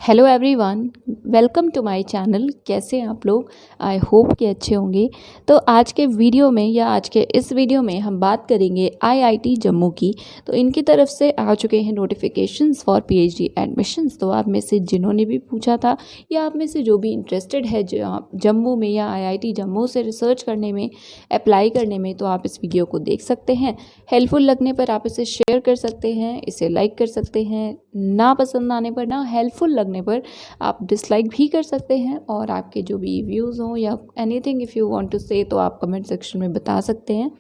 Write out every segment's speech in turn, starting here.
Hello everyone, welcome to my channel. कैसे हैं आप लोग? आई होप कि अच्छे होंगे। तो आज के वीडियो में इस वीडियो में हम बात करेंगे आईआईटी जम्मू की। तो इनकी तरफ से आ चुके हैं नोटिफिकेशंस फॉर पीएचडी एडमिशन्स। तो आप में से जिन्होंने भी पूछा था या आप में से जो भी इंटरेस्टेड है जम्मू में या आईआईटी जम्मू से रिसर्च करने में, अप्लाई करने में, तो आप इस वीडियो को देख सकते हैं। हेल्पफुल लगने पर आप इसे शेयर कर सकते हैं, इसे लाइक कर सकते हैं। ना पसंद आने पर, ना हेल्पफुल लगने पर आप डिसलाइक भी कर सकते हैं। और आपके जो भी व्यूज़ हों या anything if you want to say, तो आप कमेंट सेक्शन में बता सकते हैं।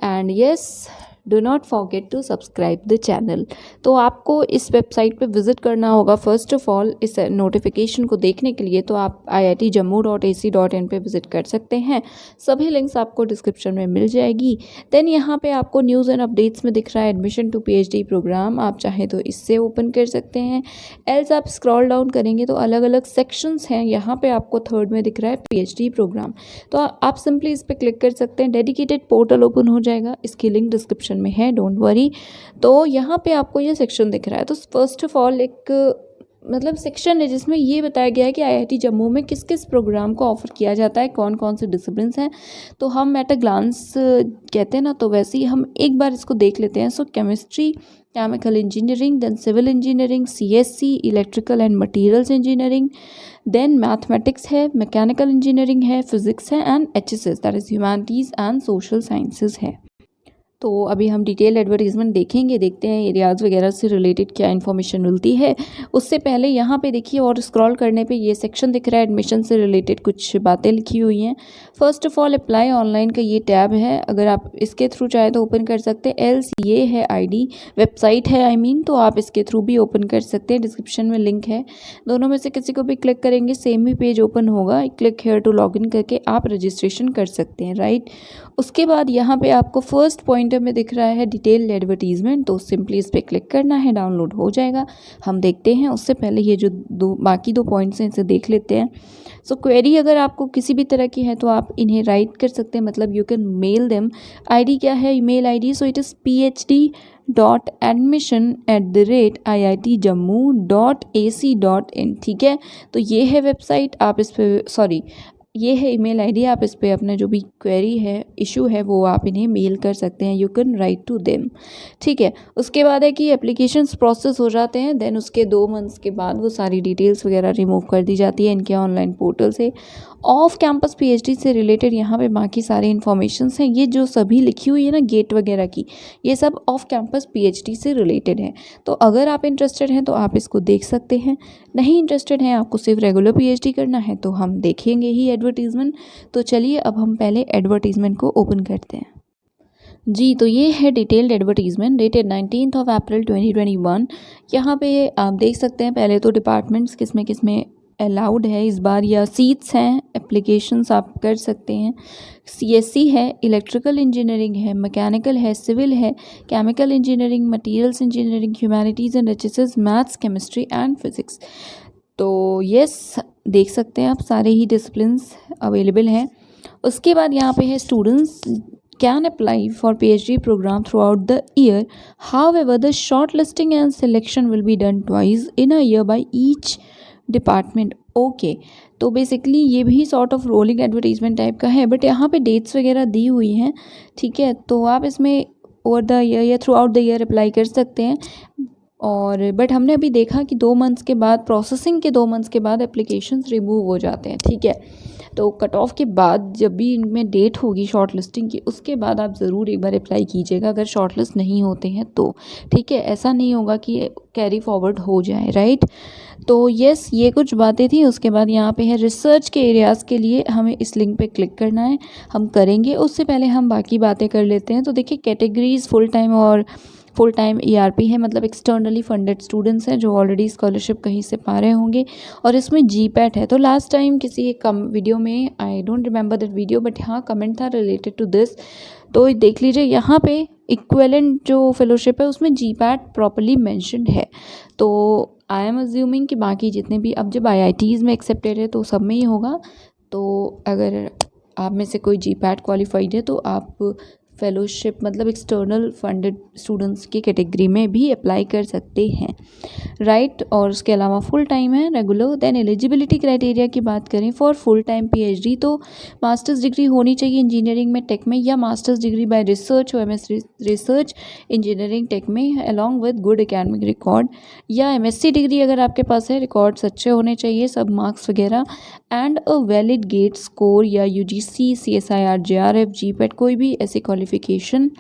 And yes, do not forget to subscribe the channel. तो आपको इस वेबसाइट पे विज़िट करना होगा। फर्स्ट ऑफ ऑल, इस नोटिफिकेशन को देखने के लिए तो आप iitjammu.ac.in पे विज़िट कर सकते हैं। सभी लिंक्स आपको डिस्क्रिप्शन में मिल जाएगी। देन यहाँ पे आपको न्यूज़ एंड अपडेट्स में दिख रहा है एडमिशन टू पीएचडी प्रोग्राम। आप चाहें तो इससे ओपन कर सकते हैं। एल्स आप स्क्रॉल डाउन करेंगे तो अलग अलग सेक्शंस हैं। यहाँ पे आपको थर्ड में दिख रहा है पीएचडी प्रोग्राम। तो आप सिंपली इस पर क्लिक कर सकते हैं। डेडिकेटेड पोर्टल ओपन हो जाएगा। इसकी लिंक डिस्क्रिप्शन में है, डोंट वरी। तो यहाँ पे आपको ये सेक्शन दिख रहा है। तो फर्स्ट ऑफ ऑल एक सेक्शन है जिसमें ये बताया गया है कि आईआईटी जम्मू में किस किस प्रोग्राम को ऑफर किया जाता है, कौन कौन से डिसिप्लिन्स हैं। तो हम एट अ ग्लांस कहते हैं ना, तो वैसे ही हम एक बार इसको देख लेते हैं। So chemistry, chemical engineering, then civil engineering, CSC, electrical and materials engineering, then mathematics है, मैकेनिकल इंजीनियरिंग है, फिजिक्स है, and HSS that is humanities and social sciences है। तो अभी हम डिटेल एडवर्टीज़मेंट देखेंगे, देखते हैं एरियाज़ वगैरह से रिलेटेड क्या इन्फॉर्मेशन मिलती है। उससे पहले यहाँ पे देखिए, और स्क्रॉल करने पे ये सेक्शन दिख रहा है, एडमिशन से रिलेटेड कुछ बातें लिखी हुई हैं। First of all, apply online का ये टैब है। अगर आप इसके थ्रू चाहे तो ओपन कर सकते हैं। एल्स ये है आईडी, वेबसाइट है तो आप इसके थ्रू भी ओपन कर सकते हैं। डिस्क्रिप्शन में लिंक है, दोनों में से किसी को भी क्लिक करेंगे सेम ही पेज ओपन होगा। क्लिक हेयर टू लॉगिन करके आप रजिस्ट्रेशन कर सकते हैं, राइट। उसके बाद यहाँ पे आपको फर्स्ट पॉइंटर में दिख रहा है डिटेल्ड एडवर्टीजमेंट। तो सिंपली इस पर क्लिक करना है, डाउनलोड हो जाएगा। हम देखते हैं। उससे पहले ये जो बाकी दो पॉइंट्स हैं इसे देख लेते हैं। सो क्वेरी अगर आपको किसी भी तरह की है तो आप इन्हें राइट कर सकते हैं, मतलब you can mail them. ID क्या है? Email ID. So it is phd.admission@iitjammu.ac.in। ठीक है, तो ये है वेबसाइट। आप इस पे ये है ईमेल आईडी। आप इस पर अपना जो भी क्वेरी है, इशू है, वो आप इन्हें मेल कर सकते हैं। You can write to them. ठीक है, उसके बाद है कि एप्लीकेशंस प्रोसेस हो जाते हैं। देन उसके 2 मंथ्स के बाद वो सारी डिटेल्स वगैरह रिमूव कर दी जाती है इनके ऑनलाइन पोर्टल से। ऑफ कैंपस पीएचडी से रिलेटेड यहाँ पे बाकी सारी इन्फॉर्मेशंस हैं। ये जो सभी लिखी हुई है ना, गेट वगैरह की, ये सब ऑफ कैंपस पीएचडी से रिलेटेड है। तो अगर आप इंटरेस्टेड हैं तो आप इसको देख सकते हैं। नहीं इंटरेस्टेड हैं, आपको सिर्फ रेगुलर पीएचडी करना है, तो हम देखेंगे ही एडवर्टीज़मेंट। तो चलिए अब हम पहले एडवर्टीज़मेंट को ओपन करते हैं। जी, तो ये है डिटेल्ड एडवर्टीज़मेंट डेटेड 19 अप्रैल 2021। यहाँ पे आप देख सकते हैं पहले तो डिपार्टमेंट्स किस में अलाउड है इस बार, या सीट्स हैं, एप्लीकेशंस आप कर सकते हैं। सीएससी है, इलेक्ट्रिकल इंजीनियरिंग है, मैकेनिकल है, सिविल है, chemical engineering, materials engineering, humanities and HSS, maths, chemistry and physics. तो यस, देख सकते हैं आप सारे ही डिसिप्लिन्स अवेलेबल हैं। उसके बाद यहाँ पे है students can apply for PhD program throughout the year. However, the shortlisting and selection will be done twice in a year by each department. Okay, तो बेसिकली ये भी sort of rolling advertisement type का है, but यहाँ पे dates वगैरह दी हुई हैं। ठीक है, तो आप इसमें ओवर द ईयर या through out the year apply कर सकते हैं। और बट हमने अभी देखा कि 2 मंथ्स के बाद, प्रोसेसिंग के 2 मंथ्स के बाद एप्लीकेशंस रिमूव हो जाते हैं। ठीक है, तो कट ऑफ के बाद जब भी इनमें डेट होगी शॉर्ट लिस्टिंग की, उसके बाद आप ज़रूर एक बार अप्लाई कीजिएगा अगर शॉर्ट लिस्ट नहीं होते हैं तो। ठीक है, ऐसा नहीं होगा कि कैरी फॉरवर्ड हो जाए, राइट। तो यस, ये कुछ बातें थी। उसके बाद यहाँ पे है रिसर्च के एरियाज़ के लिए हमें इस लिंक पे क्लिक करना है, हम करेंगे। उससे पहले हम बाकी बातें कर लेते हैं। तो देखिए, कैटेगरीज फुल टाइम ईआरपी है, मतलब एक्सटर्नली फंडेड स्टूडेंट्स हैं जो ऑलरेडी स्कॉलरशिप कहीं से पा रहे होंगे। और इसमें जीपैट है। तो लास्ट टाइम किसी एक वीडियो में, I don't remember that video, but हाँ कमेंट था रिलेटेड टू दिस। तो देख लीजिए, यहाँ पे इक्विवेलेंट जो फेलोशिप है उसमें जीपैट प्रॉपर्ली मेंशन्ड है। तो आई एम अज्यूमिंग कि बाकी जितने भी, अब जब आईआईटीज़ में एक्सेप्टेड है तो सब में ही होगा। तो अगर आप में से कोई जीपैट क्वालिफाइड है तो आप फेलोशिप मतलब एक्सटर्नल फंडेड स्टूडेंट्स की कैटेगरी में भी अप्लाई कर सकते हैं, राइट। और उसके अलावा फुल टाइम है रेगुलर। देन एलिजिबिलिटी क्राइटेरिया की बात करें फॉर फुल टाइम पीएचडी तो मास्टर्स डिग्री होनी चाहिए इंजीनियरिंग में, टेक में, या मास्टर्स डिग्री बाय रिसर्च और एमएस रिसर्च इंजीनियरिंग टेक में along with good academic record, या एमएससी डिग्री अगर आपके पास है, रिकॉर्ड्स अच्छे होने चाहिए, सब मार्क्स वगैरह, and a valid GATE score या यूजीसी, सीएसआईआर, जेआरएफ, जीपैट, कोई भी ऐसी क्वालिफिकेशन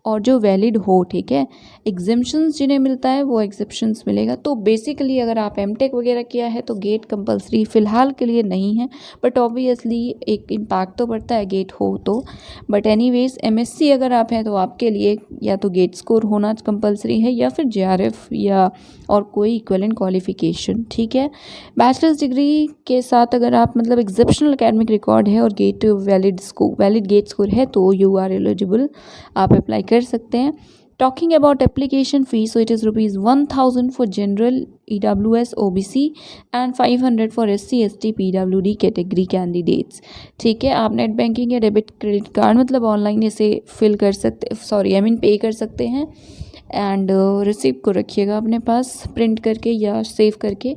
और जो वैलिड हो, ठीक है। एग्जेम्पशंस जिन्हें मिलता है वो एग्जेप्शंस मिलेगा। तो बेसिकली अगर आप एमटेक वगैरह किया है तो गेट कंपलसरी फ़िलहाल के लिए नहीं है, बट ऑब्वियसली एक इम्पैक्ट तो पड़ता है गेट हो तो। बट एनीवेज एमएससी अगर आप हैं तो आपके लिए या तो गेट स्कोर होना कंपलसरी है या फिर जेआरएफ या और कोई इक्विवेलेंट क्वालिफिकेशन, ठीक है। बैचलर्स डिग्री के साथ अगर आप मतलब एग्जेप्शनल एकेडमिक रिकॉर्ड है और गेट वैलिड गेट स्कोर है तो यू आर एलिजिबल, आप अप्लाई कर सकते हैं। Talking about application fee, so it is rupees 1000 for general EWS OBC and 500 for SC ST PWD category candidates, ठीक है। आप नेट बैंकिंग या डेबिट क्रेडिट कार्ड मतलब ऑनलाइन इसे फिल कर सकते, सॉरी आई मीन पे कर सकते हैं। एंड रिसिप्ट को रखिएगा अपने पास प्रिंट करके या सेव करके।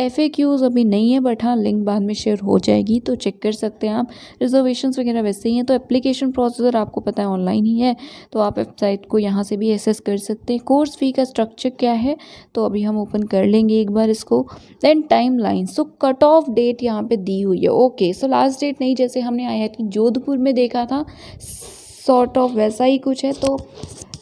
FAQs अभी नहीं है बट हाँ लिंक बाद में शेयर हो जाएगी तो चेक कर सकते हैं आप। रिजर्वेशंस वगैरह वैसे ही हैं। तो एप्लीकेशन प्रोसीजर आपको पता है ऑनलाइन ही है, तो आप वेबसाइट को यहाँ से भी एसेस कर सकते हैं। कोर्स फी का स्ट्रक्चर क्या है तो अभी हम ओपन कर लेंगे एक बार इसको। Then time line, so cut off date यहाँ पे दी हुई है, ओके। सो लास्ट डेट नहीं जैसे हमने IIT जोधपुर में देखा था सॉर्ट ऑफ वैसा ही कुछ है। तो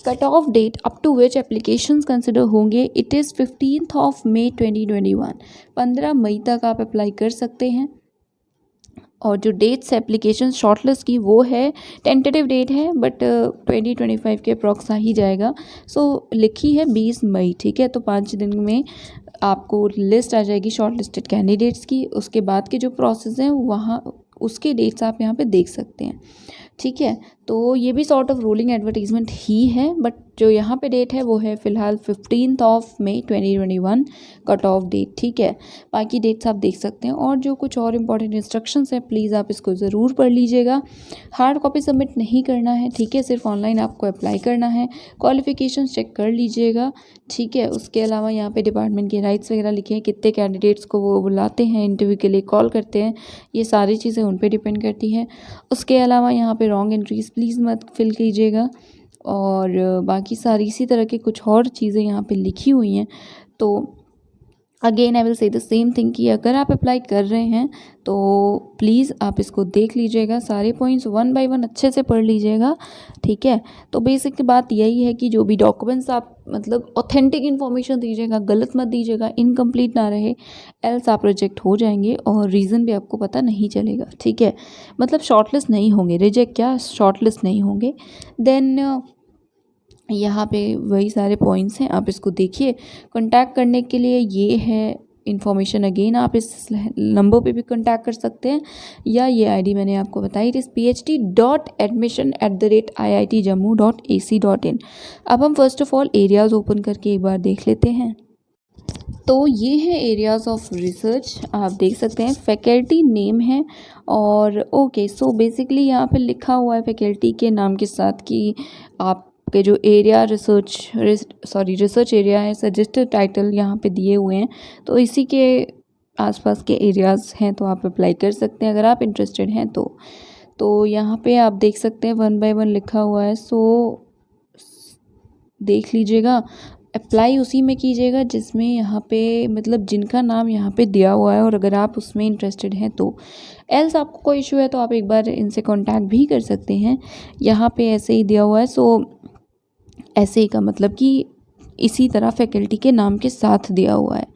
cut off date up to which applications consider होंगे इट इज़ 15 मई 2021, 15 मई तक आप अप्लाई कर सकते हैं। और जो डेट्स एप्लीकेशन शॉर्टलिस्ट की वो है टेंटेटिव डेट है बट 2025 के अप्रॉक्स आ ही जाएगा। सो लिखी है 20 मई, ठीक है। तो 5 दिन में आपको लिस्ट आ जाएगी शॉर्टलिस्टेड कैंडिडेट्स की। उसके बाद के जो प्रोसेस हैं वहाँ उसके डेट्स आप यहाँ पे देख सकते हैं, ठीक है। तो ये भी सॉर्ट ऑफ रोलिंग एडवर्टीजमेंट ही है बट जो यहाँ पे डेट है वो है फ़िलहाल 15 मई 2021 कट ऑफ डेट, ठीक है। बाकी डेट्स आप देख सकते हैं। और जो कुछ और इम्पॉर्टेंट इंस्ट्रक्शंस हैं प्लीज़ आप इसको ज़रूर पढ़ लीजिएगा। हार्ड कॉपी सबमिट नहीं करना है, ठीक है, सिर्फ ऑनलाइन आपको अप्लाई करना है। क्वालिफिकेशन चेक कर लीजिएगा, ठीक है। उसके अलावा यहाँ पे डिपार्टमेंट के राइट्स वगैरह लिखे हैं, कितने कैंडिडेट्स को वो बुलाते हैं इंटरव्यू के लिए, कॉल करते हैं, ये सारी चीज़ें उन पर डिपेंड करती हैं। उसके अलावा यहाँ पे रॉन्ग एंट्रीज प्लीज़ मत फिल कीजिएगा। और बाकी सारी इसी तरह की कुछ और चीज़ें यहाँ पे लिखी हुई हैं। तो again I will say the same thing कि अगर आप अप्लाई कर रहे हैं तो प्लीज़ आप इसको देख लीजिएगा, सारे पॉइंट्स 1 बाय 1 अच्छे से पढ़ लीजिएगा, ठीक है। तो बेसिक बात यही है कि जो भी डॉक्यूमेंट्स आप मतलब ऑथेंटिक इन्फॉर्मेशन दीजिएगा, गलत मत दीजिएगा, इनकम्प्लीट ना रहे, एल्स आप रिजेक्ट हो जाएंगे और रीज़न भी आपको पता नहीं चलेगा, ठीक है। मतलब शॉर्टलिस्ट नहीं होंगे, रिजेक्ट क्या शॉर्टलिस्ट नहीं होंगे। देन यहाँ पे वही सारे पॉइंट्स हैं, आप इसको देखिए। कांटेक्ट करने के लिए ये है इन्फॉर्मेशन, अगेन आप इस नंबर पे भी कांटेक्ट कर सकते हैं या ये आईडी मैंने आपको बताई, इट इज़ phd.admission@iitjammu.ac.in। अब हम first of all areas open करके एक बार देख लेते हैं। तो ये है एरियाज़ ऑफ रिसर्च, आप देख सकते हैं फैकल्टी नेम है और ओके। सो बेसिकली यहाँ पे लिखा हुआ है फैकल्टी के नाम के साथ कि आपके जो एरिया रिसर्च एरिया है, सजेस्टेड टाइटल यहाँ पे दिए हुए हैं। तो इसी के आसपास के एरियाज़ हैं तो आप अप्लाई कर सकते हैं अगर आप इंटरेस्टेड हैं तो यहाँ पे आप देख सकते हैं 1 बाय 1 लिखा हुआ है। सो देख लीजिएगा, अप्लाई उसी में कीजिएगा जिसमें यहाँ पे मतलब जिनका नाम यहाँ पे दिया हुआ है और अगर आप उसमें इंटरेस्टेड हैं तो। एल्स आपको कोई इशू है तो आप एक बार इनसे कांटेक्ट भी कर सकते हैं, यहाँ पे ऐसे ही दिया हुआ है। सो ऐसे ही का मतलब कि इसी तरह फैकल्टी के नाम के साथ दिया हुआ है,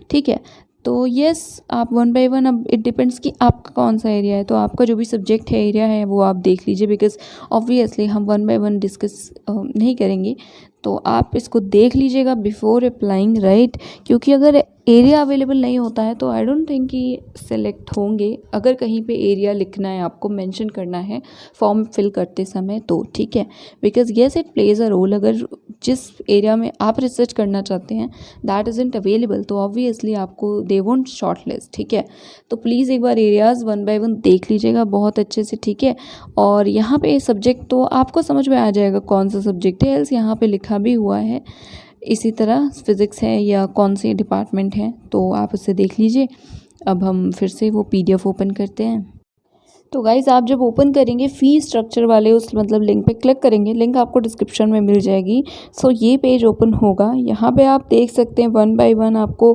ठीक है। तो यस आप 1 बाय 1, अब इट डिपेंड्स कि आपका कौन सा एरिया है। तो आपका जो भी सब्जेक्ट है, एरिया है, वो आप देख लीजिए बिकॉज ऑब्वियसली हम 1 बाय 1 डिस्कस नहीं करेंगे। तो आप इसको देख लीजिएगा बिफोर अप्लाइंग, राइट। क्योंकि अगर एरिया अवेलेबल नहीं होता है तो आई डोंट थिंक कि सेलेक्ट होंगे। अगर कहीं पे एरिया लिखना है, आपको मेंशन करना है फॉर्म फिल करते समय तो ठीक है, because yes it plays a role. अगर जिस एरिया में आप रिसर्च करना चाहते हैं दैट इज़ंट अवेलेबल तो ऑब्वियसली आपको दे वोंट शॉर्टलिस्ट, ठीक है। तो प्लीज़ एक बार एरियाज़ वन बाय वन देख लीजिएगा बहुत अच्छे से, ठीक है। और यहाँ पे सब्जेक्ट तो आपको समझ में आ जाएगा कौन सा सब्जेक्ट है, एल्स यहाँ पे लिखा भी हुआ है। इसी तरह फिज़िक्स है या कौन से डिपार्टमेंट है तो आप उसे देख लीजिए। अब हम फिर से वो PDF ओपन करते हैं। तो गाइज़ आप जब ओपन करेंगे फ़ी स्ट्रक्चर वाले उस मतलब लिंक पे क्लिक करेंगे, लिंक आपको डिस्क्रिप्शन में मिल जाएगी। सो ये पेज ओपन होगा। यहाँ पे आप देख सकते हैं वन बाय वन आपको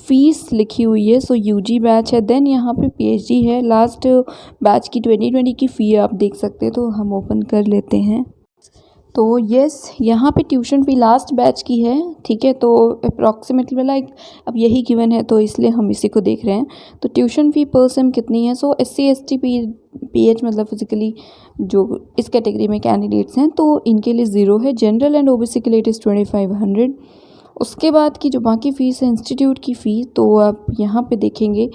फ़ीस लिखी हुई है। सो UG बैच है, देन यहाँ पे PhD है। लास्ट बैच की 2020 की फ़ी आप देख सकते हैं। तो हम ओपन कर लेते हैं। तो येस यहाँ पे ट्यूशन फ़ी लास्ट बैच की है, ठीक है। तो अप्रॉक्सीमेटली लाइक अब यही गिवन है तो इसलिए हम इसी को देख रहे हैं। तो ट्यूशन फ़ी पर सेम कितनी है? सो SC ST PH मतलब फिजिकली जो इस कैटेगरी में कैंडिडेट्स हैं तो इनके लिए 0 है। जनरल एंड OBC के लिए इट इज़ 2500। उसके बाद की जो बाकी फ़ीस है इंस्टीट्यूट की फ़ी, तो आप यहाँ पे देखेंगे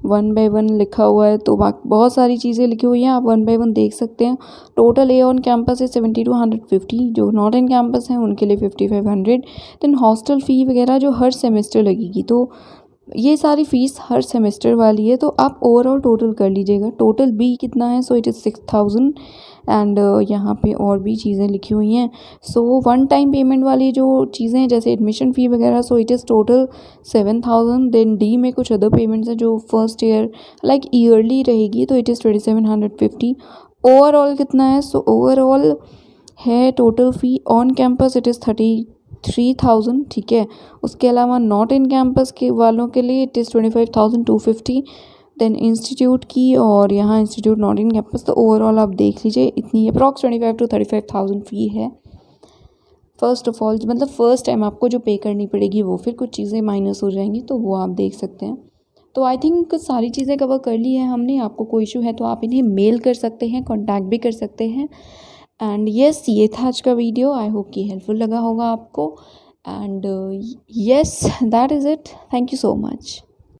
वन बाय वन लिखा हुआ है। तो बहुत सारी चीज़ें लिखी हुई हैं, आप वन बाय वन देख सकते हैं। टोटल ए ऑन कैंपस है 7250, जो नॉट इन कैंपस हैं उनके लिए 5500। देन हॉस्टल फ़ी वगैरह जो हर सेमेस्टर लगेगी, तो ये सारी फ़ीस हर सेमेस्टर वाली है। तो आप ओवरऑल टोटल कर लीजिएगा। टोटल बी कितना है? सो इट इज़ 6000। एंड यहाँ पे और भी चीज़ें लिखी हुई हैं। सो वन टाइम पेमेंट वाली जो चीज़ें हैं जैसे एडमिशन फ़ी वगैरह, so it is total 7000। Then डी में कुछ अदर पेमेंट्स हैं जो फर्स्ट ईयर लाइक ईयरली रहेगी, तो इट इज़ 2750। ओवरऑल कितना है? सो ओवरऑल है total fee on campus it is 33,000, ठीक है। उसके अलावा नॉट इन कैंपस के वालों के लिए इट इज़ 25,250। देन इंस्टीट्यूट की और यहाँ इंस्टीट्यूट नॉट इन कैंपस, तो ओवरऑल आप देख लीजिए इतनी अप्रॉक्स 25 to 35,000 फ़ी है। फर्स्ट ऑफ ऑल मतलब फ़र्स्ट टाइम आपको जो पे करनी पड़ेगी वो, फिर कुछ चीज़ें माइनस हो जाएंगी तो वो आप देख सकते हैं। तो आई थिंक सारी चीज़ें कवर कर ली हैं हमने। आपको कोई इशू है तो आप इन्हें मेल कर सकते हैं, कॉन्टैक्ट भी कर सकते हैं। एंड येस ये था आज का वीडियो। आई होप कि हेल्पफुल लगा होगा आपको। And yes that is it. Thank you so much.